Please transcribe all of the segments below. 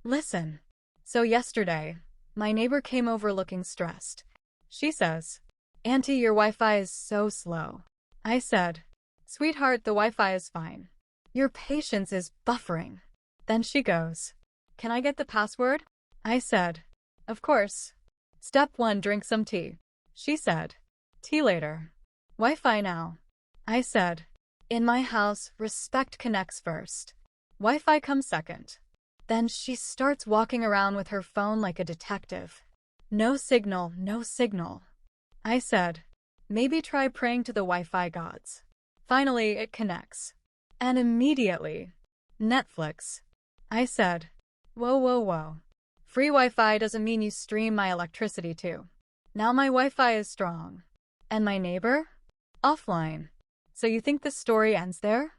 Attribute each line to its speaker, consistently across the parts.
Speaker 1: Listen. So yesterday, my neighbor came over looking stressed. She says, Auntie, your Wi-Fi is so slow. I said, Sweetheart, the Wi-Fi is fine. Your patience is buffering. Then she goes, Can I get the password? I said, Of course. Step 1, drink some tea. She said, Tea later. Wi-Fi now. I said, In my house, respect connects first. Wi-Fi comes second. Then she starts walking around with her phone like a detective. No signal, no signal. I said, Maybe try praying to the Wi-Fi gods. Finally, it connects. And immediately, Netflix. I said, Whoa, whoa, whoa. Free Wi-Fi doesn't mean you stream my electricity too. Now my Wi-Fi is strong. And my neighbor? Offline. So you think the story ends there?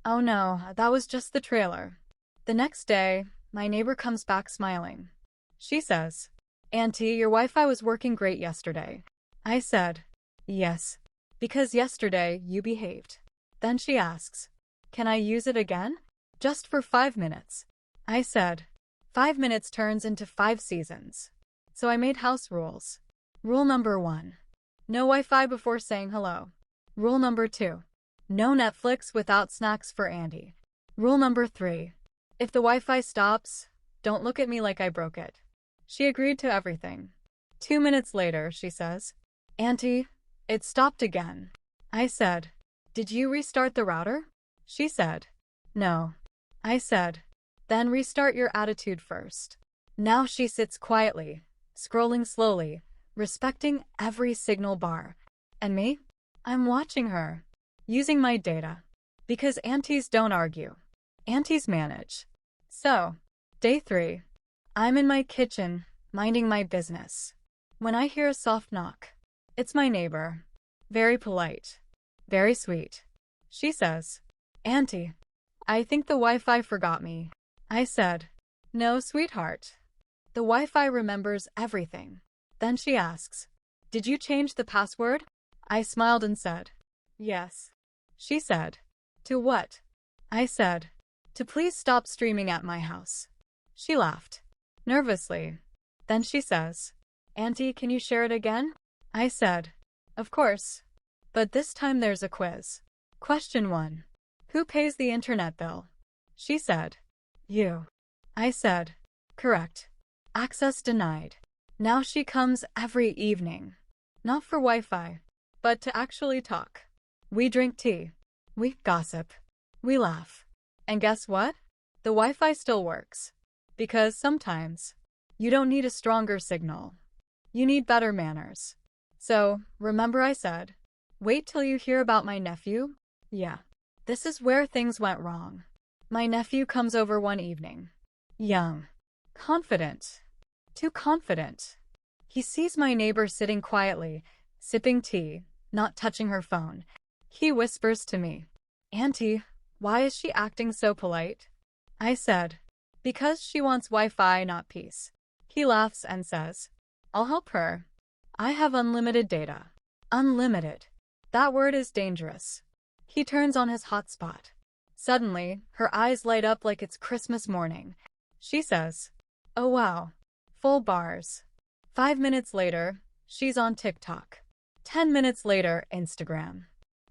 Speaker 1: Oh no, that was just the trailer. The next day, my neighbor comes back smiling. She says, Auntie, your Wi-Fi was working great yesterday. I said, Yes, because yesterday you behaved. Then she asks, Can I use it again? Just for 5 minutes. I said, 5 minutes turns into 5 seasons. So I made house rules. Rule number 1. No Wi-Fi before saying hello. Rule number 2. No Netflix without snacks for Auntie. Rule number 3. If the Wi-Fi stops, don't look at me like I broke it. She agreed to everything. 2 minutes later, she says, Auntie, it stopped again. I said, Did you restart the router? She said, No. I said, Then restart your attitude first. Now she sits quietly, scrolling slowly, respecting every signal bar. And me? I'm watching her, using my data. Because aunties don't argue. Aunties manage. So, day 3. I'm in my kitchen, minding my business, when I hear a soft knock. It's my neighbor. Very polite. Very sweet. She says, Auntie, I think the Wi-Fi forgot me. I said, No, sweetheart. The Wi-Fi remembers everything. Then she asks, Did you change the password? I smiled and said, Yes. She said, To what? I said, To please stop streaming at my house. She laughed, nervously. Then she says, Auntie, can you share it again? I said, Of course. But this time there's a quiz. Question 1. Who pays the internet bill? She said, You. I said, Correct. Access denied. Now she comes every evening. Not for Wi-Fi, but to actually talk. We drink tea. We gossip. We laugh. And guess what? The Wi-Fi still works. Because sometimes, you don't need a stronger signal. You need better manners. So, remember I said, wait till you hear about my nephew? Yeah. This is where things went wrong. My nephew comes over one evening. Young. Confident. Too confident. He sees my neighbor sitting quietly, sipping tea, not touching her phone. He whispers to me, Auntie, why is she acting so polite? I said, Because she wants Wi-Fi, not peace. He laughs and says, I'll help her. I have unlimited data. Unlimited. That word is dangerous. He turns on his hotspot. Suddenly, her eyes light up like it's Christmas morning. She says, Oh wow. Full bars. 5 minutes later, she's on TikTok. 10 minutes later, Instagram.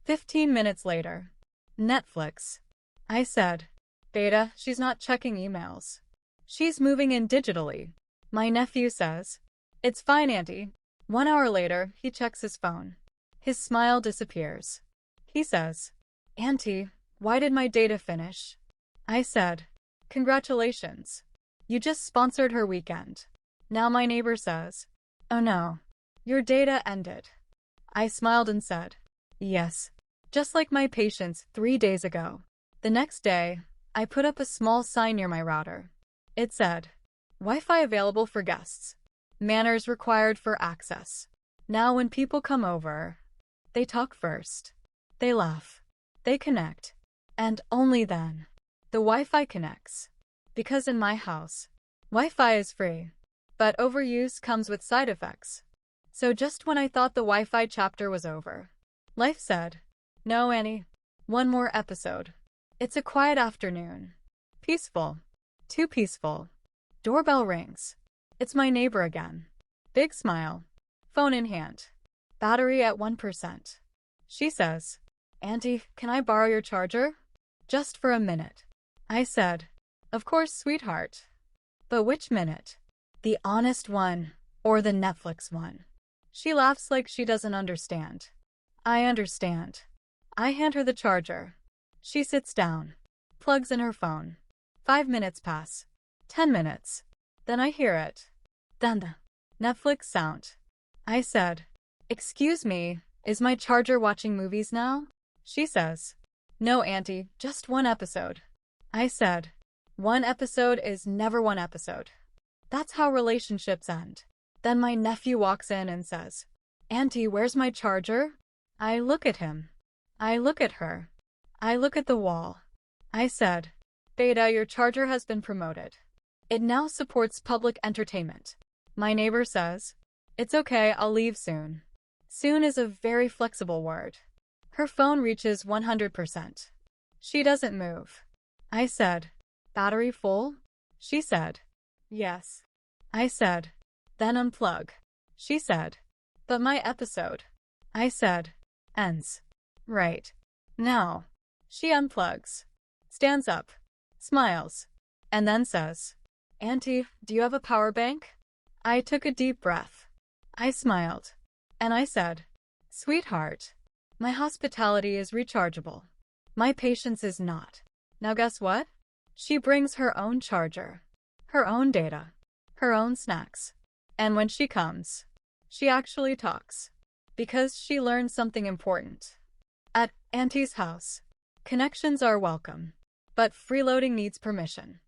Speaker 1: 15 minutes later, Netflix. I said, Beta, she's not checking emails. She's moving in digitally. My nephew says, It's fine, Auntie. 1 hour later, he checks his phone. His smile disappears. He says, Auntie, why did my data finish? I said, Congratulations. You just sponsored her weekend. Now my neighbor says, Oh no, your data ended. I smiled and said, Yes, just like my patients 3 days ago. The next day, I put up a small sign near my router. It said, Wi-Fi available for guests. Manners required for access. Now when people come over, they talk first. They laugh. They connect. And only then, the Wi-Fi connects. Because in my house, Wi-Fi is free. But overuse comes with side effects. So just when I thought the Wi-Fi chapter was over, life said, No, Annie. One more episode. It's a quiet afternoon. Peaceful. Too peaceful. Doorbell rings. It's my neighbor again. Big smile. Phone in hand. Battery at 1%. She says, Auntie, can I borrow your charger? Just for a minute. I said, of course, sweetheart. But which minute? The honest one or the Netflix one? She laughs like she doesn't understand. I understand. I hand her the charger. She sits down, plugs in her phone. 5 minutes pass. 10 minutes. Then I hear it. Then the Netflix sound. I said, excuse me, is my charger watching movies now? She says, no, Auntie, just one episode. I said, one episode is never one episode. That's how relationships end. Then my nephew walks in and says, Auntie, where's my charger? I look at him. I look at her. I look at the wall. I said, Beta, your charger has been promoted. It now supports public entertainment. My neighbor says, it's okay, I'll leave soon. Soon is a very flexible word. Her phone reaches 100%. She doesn't move. I said, battery full? She said, yes. I said, then unplug. She said, but my episode. I said, ends. Right. Now. She unplugs, stands up, smiles, and then says, Auntie, do you have a power bank? I took a deep breath. I smiled, and I said, sweetheart, my hospitality is rechargeable. My patience is not. Now guess what? She brings her own charger, her own data, her own snacks. And when she comes, she actually talks. Because she learned something important. At Auntie's house, connections are welcome, but freeloading needs permission.